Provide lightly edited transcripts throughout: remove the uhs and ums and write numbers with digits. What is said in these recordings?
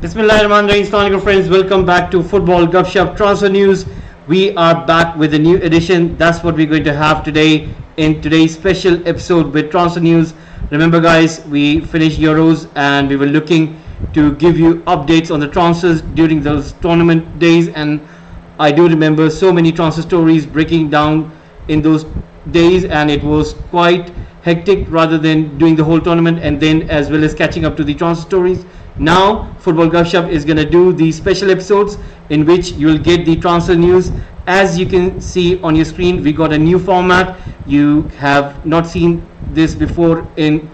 Bismillahirrahmanirrahim. Assalamualaikum friends, welcome back to Football Gupshup Transfer News. We are back with a new edition. That's what we're going to have today in today's special episode with Transfer News. Remember guys, we finished Euros and we were looking to give you updates on the transfers during those tournament days, and I do remember so many transfer stories breaking down in those days, and it was quite hectic rather than doing the whole tournament and then as well as catching up to the transfer stories. Now Football Gupshup is going to do these special episodes in which you will get the transfer news. As you can see on your screen, we got a new format. You have not seen this before in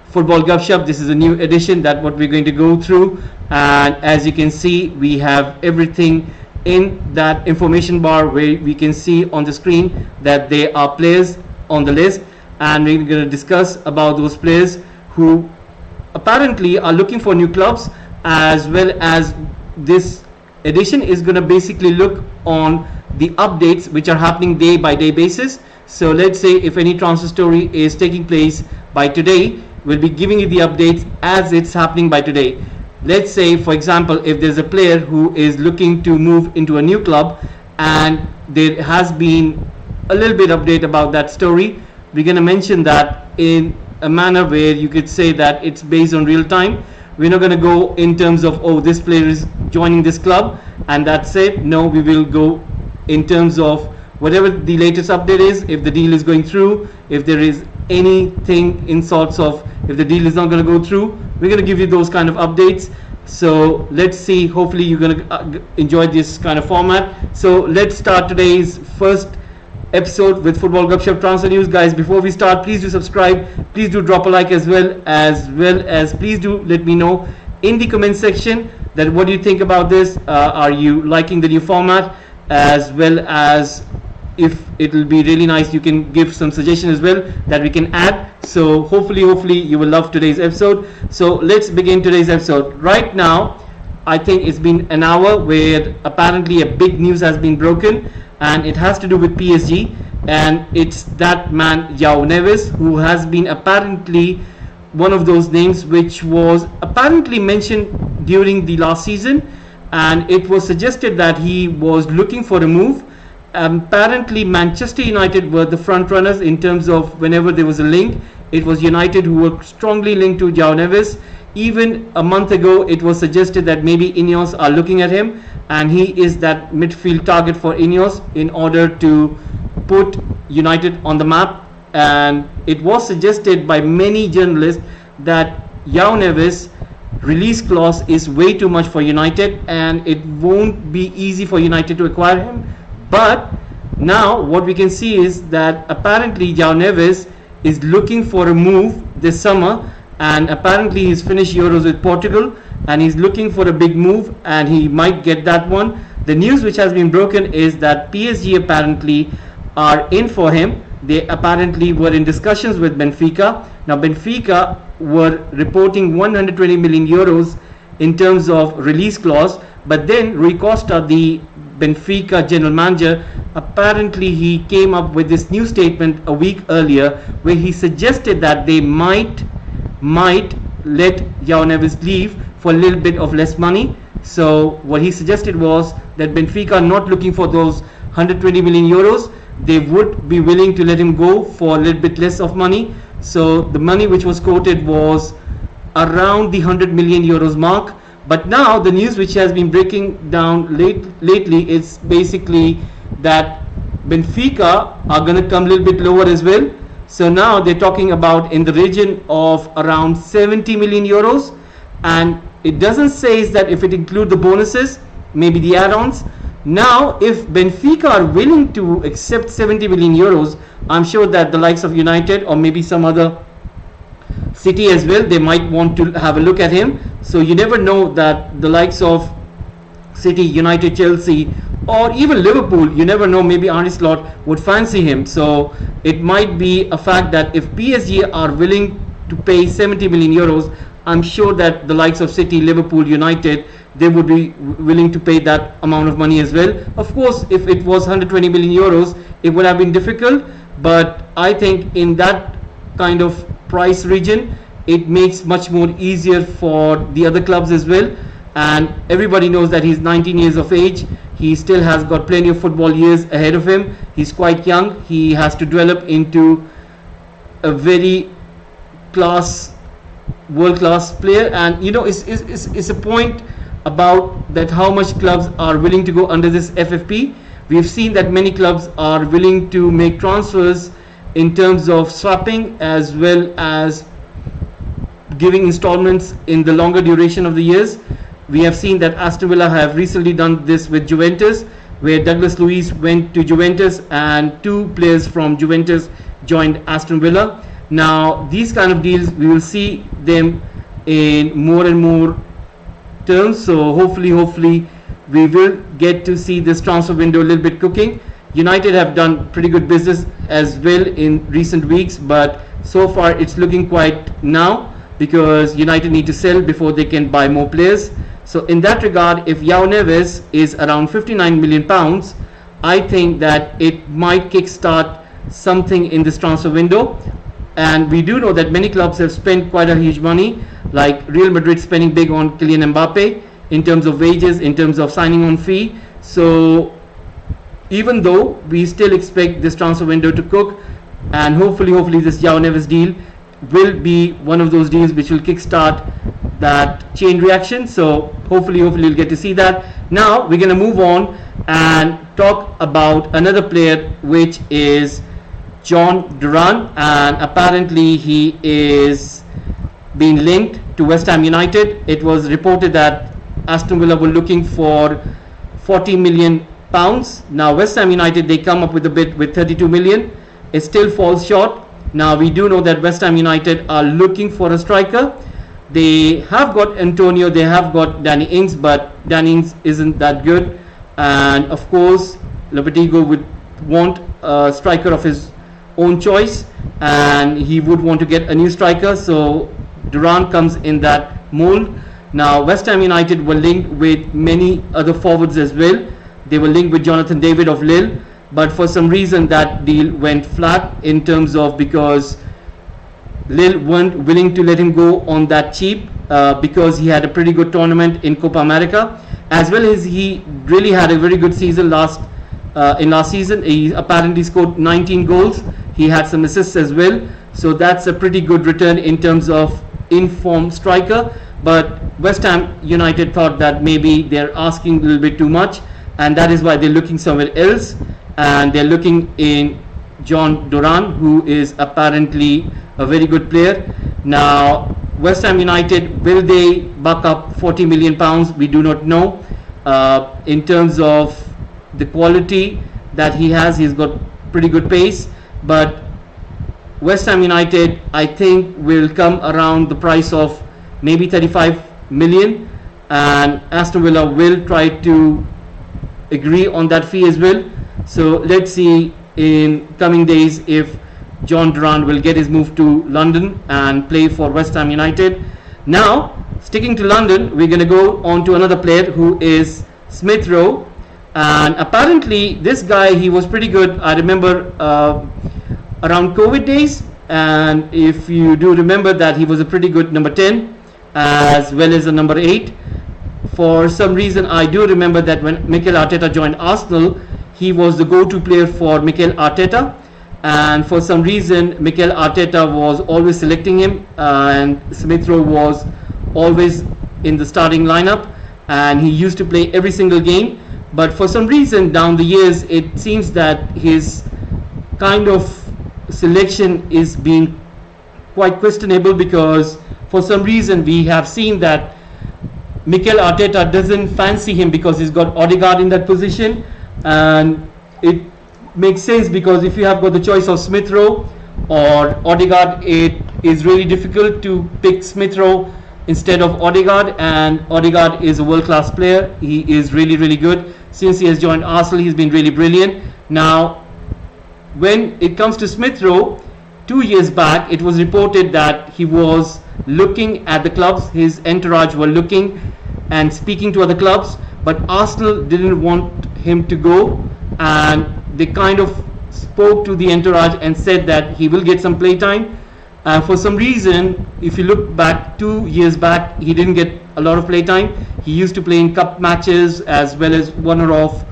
Football Gupshup. This is a new edition that what we're going to go through, and as you can see, we have everything in that information bar where we can see on the screen that there are players on the list, and we're going to discuss about those players who apparently are looking for new clubs, as well as this edition is going to basically look on the updates which are happening day by day basis. So let's say if any transfer story is taking place by today, we'll be giving you the updates as it's happening by today. Let's say for example, if there's a player who is looking to move into a new club and there has been a little bit update about that story, we're going to mention that in a manner where you could say that it's based on real time. We're not going to go in terms of, oh, this player is joining this club and that's it. No, we will go in terms of whatever the latest update is, if the deal is going through, if there is anything in sorts of, if the deal is not going to go through, we're going to give you those kind of updates. So let's see, hopefully you're going to enjoy this kind of format. So let's start today's first episode with Football Gupshup Transfer News. Guys, before we start, please do subscribe, please do drop a like, as well as please do let me know in the comment section that what do you think about this. Are you liking the new format, as well as if it will be really nice you can give some suggestion as well that we can add. So hopefully you will love today's episode. So let's begin today's episode. Right now I think it's been an hour where apparently a big news has been broken, and it has to do with PSG, and it's that man João Neves, who has been apparently one of those names which was apparently mentioned during the last season, and it was suggested that he was looking for a move. Apparently Manchester United were the front runners in terms of whenever there was a link, it was United who were strongly linked to João Neves. Even a month ago it was suggested that maybe Ineos are looking at him, and he is that midfield target for Ineos in order to put United on the map. And it was suggested by many journalists that João Neves release clause is way too much for United and it won't be easy for United to acquire him. But now what we can see is that apparently João Neves is looking for a move this summer, and apparently he's finished Euros with Portugal and he's looking for a big move, and he might get that one. The news which has been broken is that PSG apparently are in for him. They apparently were in discussions with Benfica. Now Benfica were reporting 120 million euros in terms of release clause, but then Rui Costa, the Benfica general manager, apparently he came up with this new statement a week earlier where he suggested that they might let João Neves leave for a little bit of less money. So what he suggested was that Benfica are not looking for those 120 million euros. They would be willing to let him go for a little bit less of money. So the money which was quoted was around the 100 million euros mark. But now the news which has been breaking down lately is basically that Benfica are going to come a little bit lower as well. So now they're talking about in the region of around 70 million euros, and it doesn't say that if it includes the bonuses, maybe the add-ons. Now if Benfica are willing to accept 70 million euros, I'm sure that the likes of United or maybe some other city as well, they might want to have a look at him. So you never know that the likes of City, United, Chelsea, or even Liverpool, you never know, maybe Arne Slot would fancy him. So it might be a fact that if PSG are willing to pay 70 million euros, I'm sure that the likes of City, Liverpool, United, they would be willing to pay that amount of money as well. Of course, if it was 120 million euros, it would have been difficult, but I think in that kind of price region, it makes much more easier for the other clubs as well. and everybody knows that he's 19 years of age. He still has got plenty of football years ahead of him. He's quite young. He has to develop into a very world class player. And it's a point about that how much clubs are willing to go under this FFP. We've seen that many clubs are willing to make transfers in terms of swapping as well as giving installments in the longer duration of the years. We have seen that Aston Villa have recently done this with Juventus, where Douglas Luiz went to Juventus and 2 players from Juventus joined Aston Villa. Now these kind of deals, we will see them in more and more terms. So hopefully we will get to see this transfer window a little bit cooking. United have done pretty good business as well in recent weeks, but so far it's looking quiet now because United need to sell before they can buy more players. So in that regard, if João Neves is around 59 million pounds, I think that it might kickstart something in this transfer window. And we do know that many clubs have spent quite a huge money, like Real Madrid spending big on Kylian Mbappe in terms of wages, in terms of signing on fee. So even though we still expect this transfer window to cook, and hopefully this João Neves deal will be one of those deals which will kickstart that chain reaction. So hopefully we'll get to see that. Now we're going to move on and talk about another player, which is John Duran, and apparently he is being linked to West Ham United. It was reported that Aston Villa were looking for 40 million pounds. Now West Ham United, they come up with a bid with 32 million. It still falls short. Now we do know that West Ham United are looking for a striker. They have got Antonio, they have got Danny Ings, but Danny Ings isn't that good. And of course, Lopetegui would want a striker of his own choice, and he would want to get a new striker. So Duran comes in that mold. Now West Ham United were linked with many other forwards as well. They were linked with Jonathan David of Lille, but for some reason that deal went flat in terms of because Lille weren't willing to let him go on that cheap because he had a pretty good tournament in Copa America, as well as he really had a very good season last season. He apparently scored 19 goals. He had some assists as well. So that's a pretty good return in terms of in-form striker. But West Ham United thought that maybe they're asking a little bit too much, and that is why they're looking somewhere else. And they're looking in John Duran, who is apparently a very good player. Now West Ham United, will they buck up 40 million pounds? We do not know. In terms of the quality that he has, he's got pretty good pace, but West Ham United, I think, will come around the price of maybe 35 million, and Aston Villa will try to agree on that fee as well. So let's see in coming days if John Duran will get his move to London and play for West Ham United. Now, sticking to London, we're going to go on to another player who is Smith Rowe. And apparently this guy, he was pretty good. I remember around COVID days, and if you do remember that, he was a pretty good number 10 as well as a number 8. For some reason, I do remember that when Mikel Arteta joined Arsenal, he was the go-to player for Mikel Arteta, and for some reason Mikel Arteta was always selecting him, and Smith Rowe was always in the starting lineup, and he used to play every single game. But for some reason down the years, it seems that his kind of selection is being quite questionable, because for some reason we have seen that Mikel Arteta doesn't fancy him because he's got Odegaard in that position. And it makes sense, because if you have got the choice of Smith Rowe or Odegaard, it is really difficult to pick Smith Rowe instead of Odegaard, and Odegaard is a world-class player. He is really good. Since he has joined Arsenal, he's been really brilliant. Now when it comes to Smith Rowe, 2 years back it was reported that he was looking at the clubs, his entourage were looking and speaking to other clubs, but Arsenal didn't want him to go, and they kind of spoke to the entourage and said that he will get some play time, And for some reason, if you look back 2 years back, he didn't get a lot of play time. He used to play in cup matches as well as one or off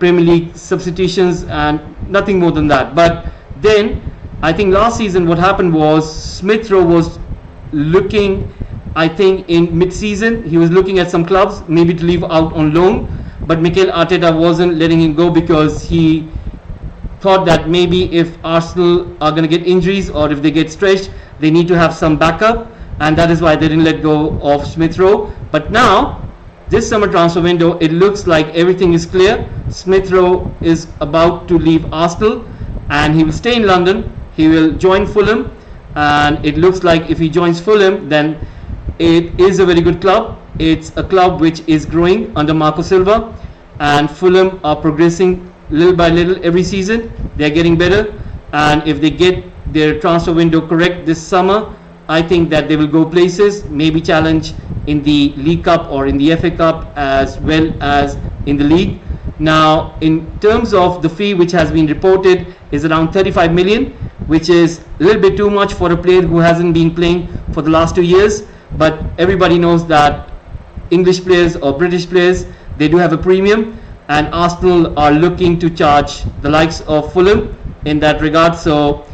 Premier League substitutions and nothing more than that. But then I think last season what happened was Smith Rowe was looking, I think in mid-season, he was looking at some clubs maybe to leave out on loan, but Mikel Arteta wasn't letting him go because he thought that maybe if Arsenal are going to get injuries or if they get stretched, they need to have some backup, and that is why they didn't let go of Smith Rowe. But now, this summer transfer window, it looks like everything is clear. Smith Rowe is about to leave Arsenal and he will stay in London. He will join Fulham, and it looks like if he joins Fulham, then it is a very good club. It's a club which is growing under Marco Silva, and Fulham are progressing little by little every season. They're getting better, and if they get their transfer window correct this summer, I think that they will go places, maybe challenge in the League Cup or in the FA Cup as well as in the league. Now, in terms of the fee which has been reported is around 35 million, which is a little bit too much for a player who hasn't been playing for the last 2 years. But everybody knows that English players or British players, they do have a premium, and Arsenal are looking to charge the likes of Fulham in that regard. So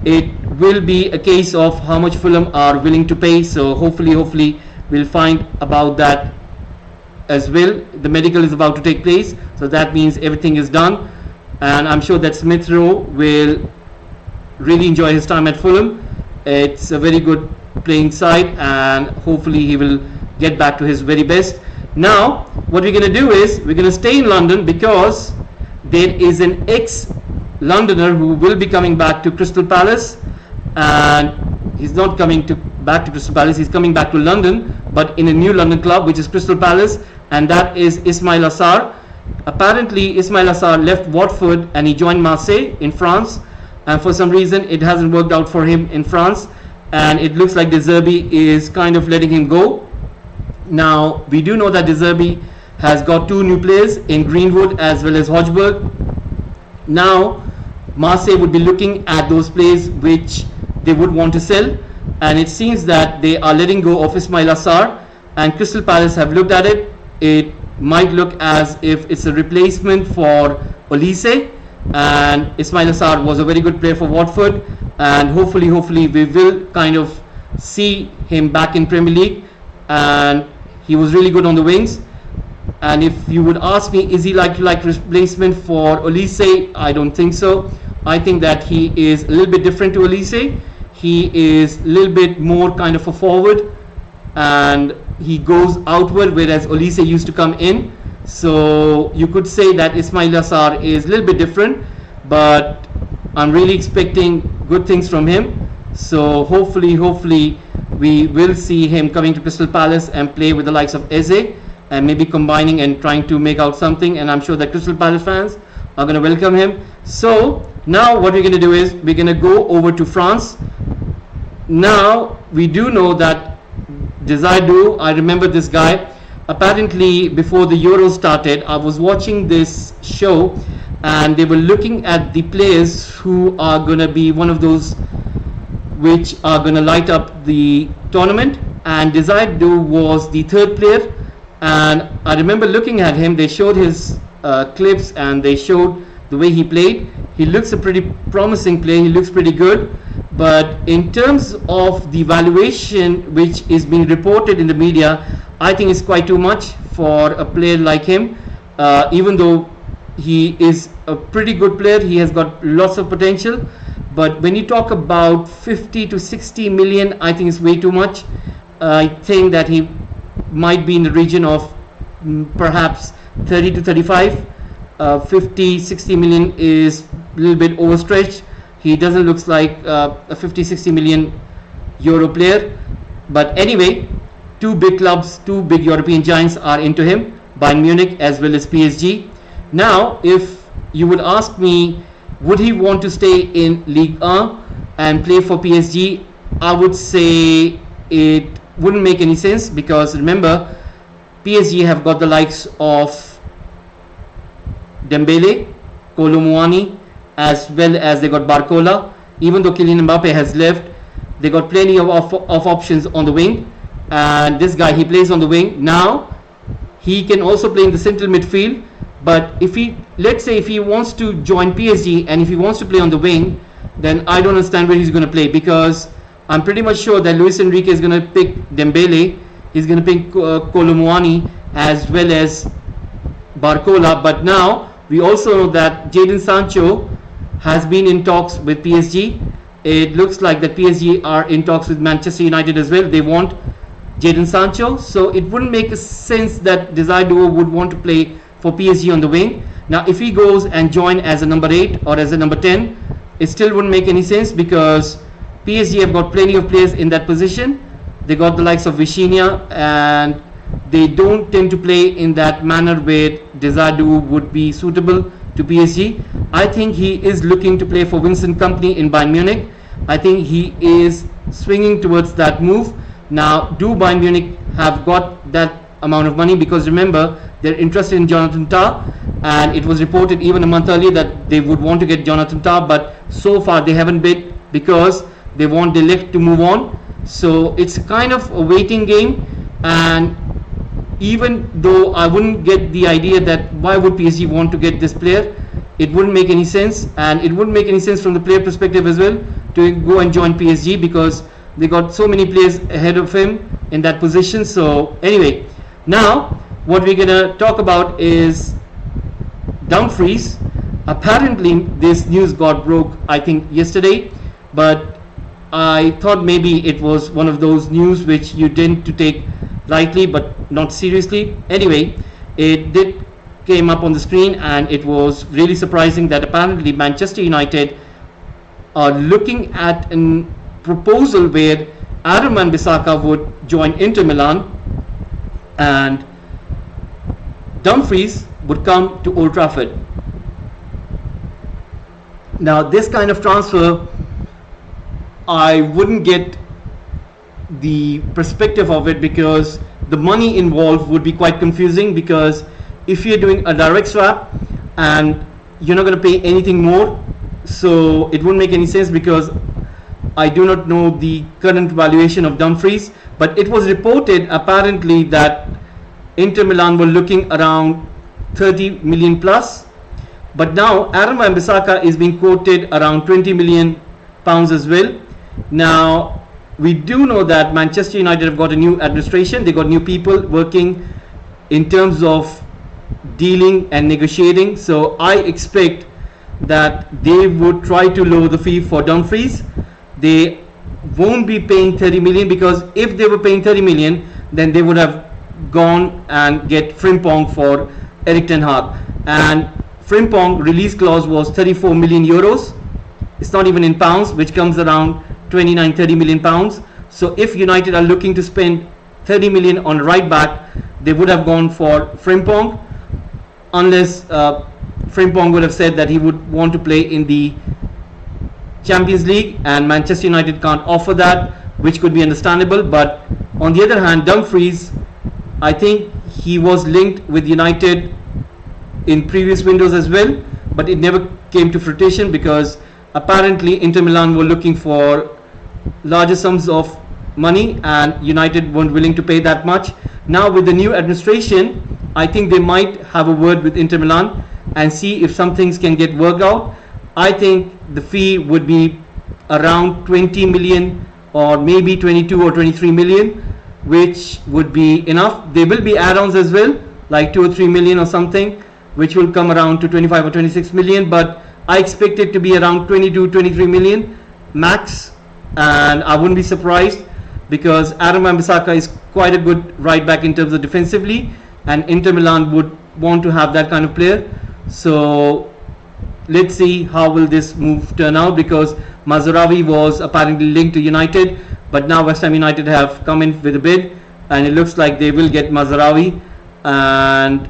it will be a case of how much Fulham are willing to pay. So hopefully we'll find about that as well. The medical is about to take place, so that means everything is done, and I'm sure that Smith Rowe will really enjoy his time at Fulham. It's a very good playing side, and hopefully he will get back to his very best. Now what we're going to do is we're going to stay in London because there is an ex-Londoner who will be coming back to Crystal Palace, and he's not coming back to Crystal Palace, he's coming back to London, but in a new London club which is Crystal Palace, and that is Ismail Assar. Apparently Ismail Assar left Watford and he joined Marseille in France, and for some reason it hasn't worked out for him in France, and it looks like De Zerbi is kind of letting him go. Now we do know that De Zerbi has got 2 new players in Greenwood as well as Hojberg. Now Marseille would be looking at those players which they would want to sell, and it seems that they are letting go of Ismail Assar, and Crystal Palace have looked at it. It might look as if it's a replacement for Olise, and Ismail Assar was a very good player for Watford, and hopefully we will kind of see him back in Premier League, and he was really good on the wings. And if you would ask me, is he like replacement for Olise? I don't think so. I think that he is a little bit different to Olise. He is a little bit more kind of a forward, and he goes outward, whereas Olise used to come in. So you could say that Ismail Assar is a little bit different, but I'm really expecting good things from him. So hopefully we will see him coming to Crystal Palace and play with the likes of Eze, and maybe combining and trying to make out something, and I'm sure that Crystal Palace fans are going to welcome him. So now what we're going to do is we're going to go over to France. Now we do know that Desirou, I remember this guy. Apparently before the Euro started, I was watching this show and they were looking at the players who are going to be one of those which are going to light up the tournament, and Desirou was the 3rd player. And I remember looking at him, they showed his clips and they showed the way he played. He looks a pretty promising player, he looks pretty good, but in terms of the valuation which is being reported in the media, I think it's quite too much for a player like him. Even though he is a pretty good player, he has got lots of potential, but when you talk about 50 to 60 million, I think it's way too much. I think that he might be in the region of perhaps 30 to 35. 50 60 million is a little bit overstretched. He doesn't look like a 50 60 million euro player, but anyway, 2 big clubs, 2 big European giants are into him, Bayern Munich as well as PSG. Now if you would ask me, would he want to stay in Ligue 1 and play for PSG, I would say it wouldn't make any sense, because remember, PSG have got the likes of Dembele, Kolo Muani, as well as they got Barcola. Even though Kylian Mbappe has left, They got plenty of options on the wing, and this guy, he plays on the wing. Now he can also play in the central midfield, but if he, let's say if he wants to join PSG and if he wants to play on the wing, then I don't understand where he's going to play, because I'm pretty much sure that Luis Enrique is going to pick Dembele, he's going to pick Kolomuani as well as Barcola. But now we also know that Jadon Sancho has been in talks with PSG. It looks like that PSG are in talks with Manchester United as well. They want Jadon Sancho, so it wouldn't make sense that Desire Duo would want to play for PSG on the wing. Now if he goes and join as a number 8 or as a number 10, it still wouldn't make any sense, because PSG have got plenty of players in that position. They got the likes of Vitinha, and they don't tend to play in that manner where Desire Duo would be suitable to PSG. I think he is looking to play for Vincent Kompany in Bayern Munich. I think he is swinging towards that move. Now, do Bayern Munich have got that amount of money? Because remember, they're interested in Jonathan Tah, and it was reported even a month earlier that they would want to get Jonathan Tah, but so far they haven't bid because they want De Ligt to move on. So it's kind of a waiting game, and even though I wouldn't get the idea that why would PSG want to get this player, it wouldn't make any sense, and it wouldn't make any sense from the player perspective as well to go and join PSG, because they got so many players ahead of him in that position. So anyway, now what we're gonna talk about is Dumfries. Apparently this news got broke, I think, yesterday, but I thought maybe it was one of those news which you tend to take lightly but not seriously. Anyway, it did came up on the screen, and it was really surprising that apparently Manchester United are looking at a proposal where Aaron Wan-Bissaka would join Inter Milan and Dumfries would come to Old Trafford. Now this kind of transfer, I wouldn't get the perspective of it, because the money involved would be quite confusing, because if you're doing a direct swap and you're not going to pay anything more, so it wouldn't make any sense, because I do not know the current valuation of Dumfries, but it was reported apparently that Inter Milan were looking around 30 million plus, but now Aaron Wan-Bissaka is being quoted around 20 million pounds as well. Now we do know that Manchester United have got a new administration, they got new people working in terms of dealing and negotiating, so I expect that they would try to lower the fee for Dumfries. They won't be paying 30 million, because if they were paying 30 million, then they would have gone and get Frimpong for Erik ten Hag, and Frimpong release clause was 34 million euros. It's not even in pounds, which comes around 29-30 million pounds. So if United are looking to spend 30 million on right back, they would have gone for Frimpong, unless Frimpong would have said that he would want to play in the Champions League, and Manchester United can't offer that, which could be understandable. But on the other hand, Dumfries, I think he was linked with United in previous windows as well, but it never came to fruition, because apparently Inter Milan were looking for larger sums of money and United weren't willing to pay that much. Now with the new administration, I think they might have a word with Inter Milan and see if some things can get worked out. I think the fee would be around 20 million or maybe 22 or 23 million, which would be enough. There will be add-ons as well, like 2 or 3 million or something, which will come around to 25 or 26 million, but I expect it to be around 22-23 million max, and I wouldn't be surprised, because Aaron Wan-Bissaka is quite a good right back in terms of defensively, and Inter Milan would want to have that kind of player. So let's see how will this move turn out, because Mazraoui was apparently linked to United, but now West Ham United have come in with a bid, and it looks like they will get Mazraoui, and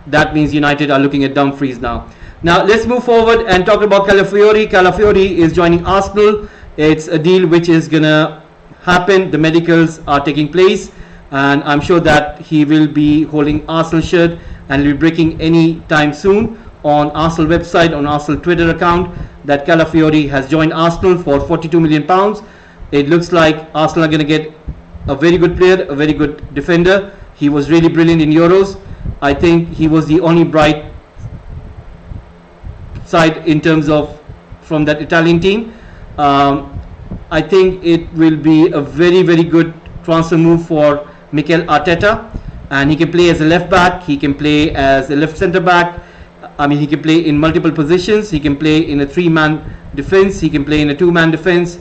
that means United are looking at Dumfries now. Now let's move forward and talk about Calafiori. Calafiori is joining Arsenal. It's a deal which is gonna happen. The medicals are taking place, and I'm sure that he will be holding Arsenal shirt and will be breaking any time soon on Arsenal website, on Arsenal Twitter account, that Calafiori has joined Arsenal for 42 million pounds. It looks like Arsenal are going to get a very good player, a very good defender. He was really brilliant in Euros. I think he was the only bright side in terms of from that Italian team. I think it will be a very, very good transfer move for Mikel Arteta, and he can play as a left back, he can play as a left centre back. I mean, he can play in multiple positions. He can play in a 3-man defense, he can play in a 2-man defense.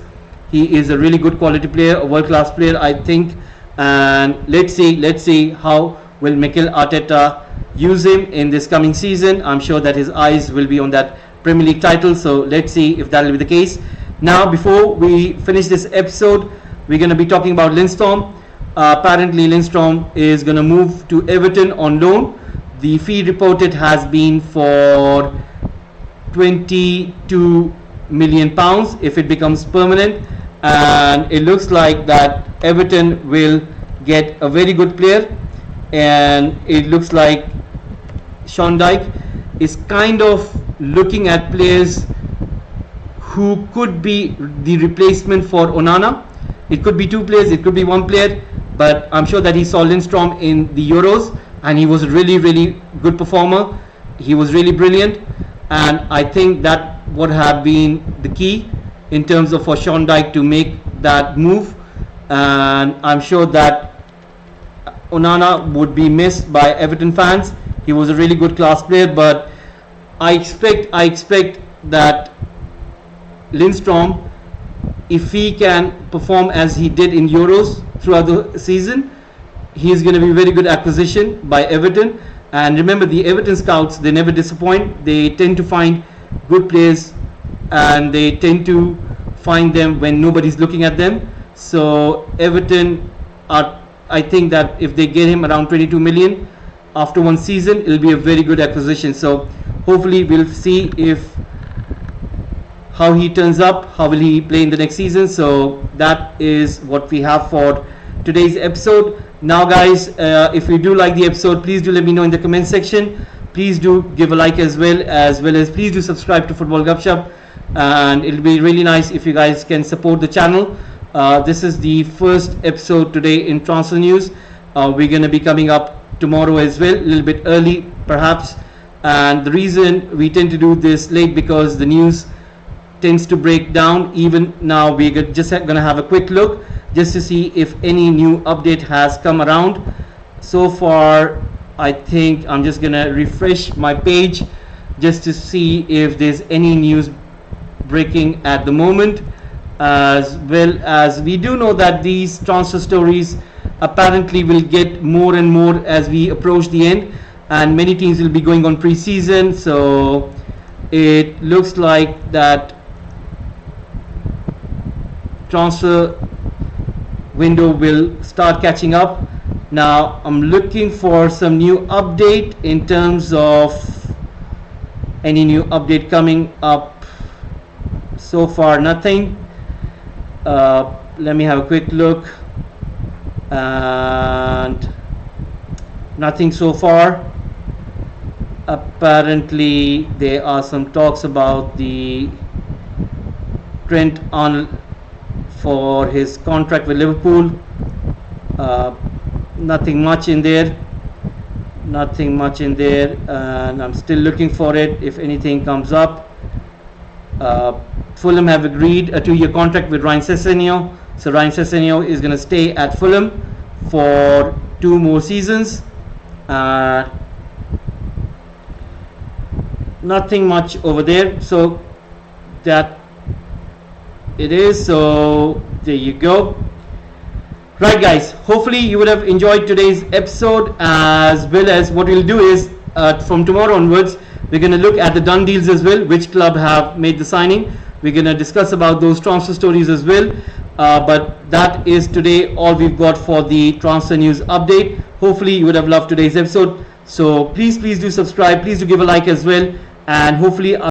He is a really good quality player, a world-class player, I think. And let's see how will Mikel Arteta use him in this coming season. I'm sure that his eyes will be on that Premier League title, so let's see if that will be the case. Now, before we finish this episode, we're going to be talking about Lindstrom. Apparently, Lindstrom is going to move to Everton on loan. The fee reported has been for £22 million if it becomes permanent, and it looks like that Everton will get a very good player, and it looks like Sean Dyche is kind of looking at players who could be the replacement for Onana. It could be 2 players, it could be 1 player, but I'm sure that he saw Lindstrom in the Euros and he was a really, really good performer. He was really brilliant, and I think that would have been the key in terms of for Sean Dyche to make that move. And I'm sure that Onana would be missed by Everton fans. He was a really good class player, but I expect that Lindstrom, if he can perform as he did in Euros throughout the season, he is going to be a very good acquisition by Everton. And remember, the Everton scouts, they never disappoint. They tend to find good players, and they tend to find them when nobody's looking at them. So Everton are, I think that if they get him around 22 million after 1 season, it'll be a very good acquisition. So hopefully we'll see if how he turns up, how will he play in the next season. So that is what we have for today's episode. Now guys, if you do like the episode, please do let me know in the comment section. Please do give a like as well as please do subscribe to Football Gupshup, and it'll be really nice if you guys can support the channel. This is the first episode today in transfer news. We're going to be coming up tomorrow as well, a little bit early perhaps, and the reason we tend to do this late because the news tends to break down. Even now we're just going to have a quick look just to see if any new update has come around. So far, I think I'm just going to refresh my page just to see if there's any news breaking at the moment. As well as we do know that these transfer stories apparently will get more and more as we approach the end, and many teams will be going on pre-season, so it looks like that transfer window will start catching up. Now I'm looking for some new update in terms of any new update coming up. So far nothing. Let me have a quick look, and nothing so far. Apparently there are some talks about the Trent Arnold for his contract with Liverpool. Nothing much in there, and I'm still looking for it if anything comes up. Fulham have agreed a 2-year contract with Ryan Sessegnon, so Ryan Sessegnon is going to stay at Fulham for 2 more seasons. Nothing much over there, so that it is. So there you go. Right guys, hopefully you would have enjoyed today's episode, as well as what we'll do is from tomorrow onwards we're going to look at the done deals as well, which club have made the signing. We're going to discuss about those transfer stories as well, but that is today all we've got for the transfer news update. Hopefully you would have loved today's episode, so please do subscribe, please do give a like as well, and hopefully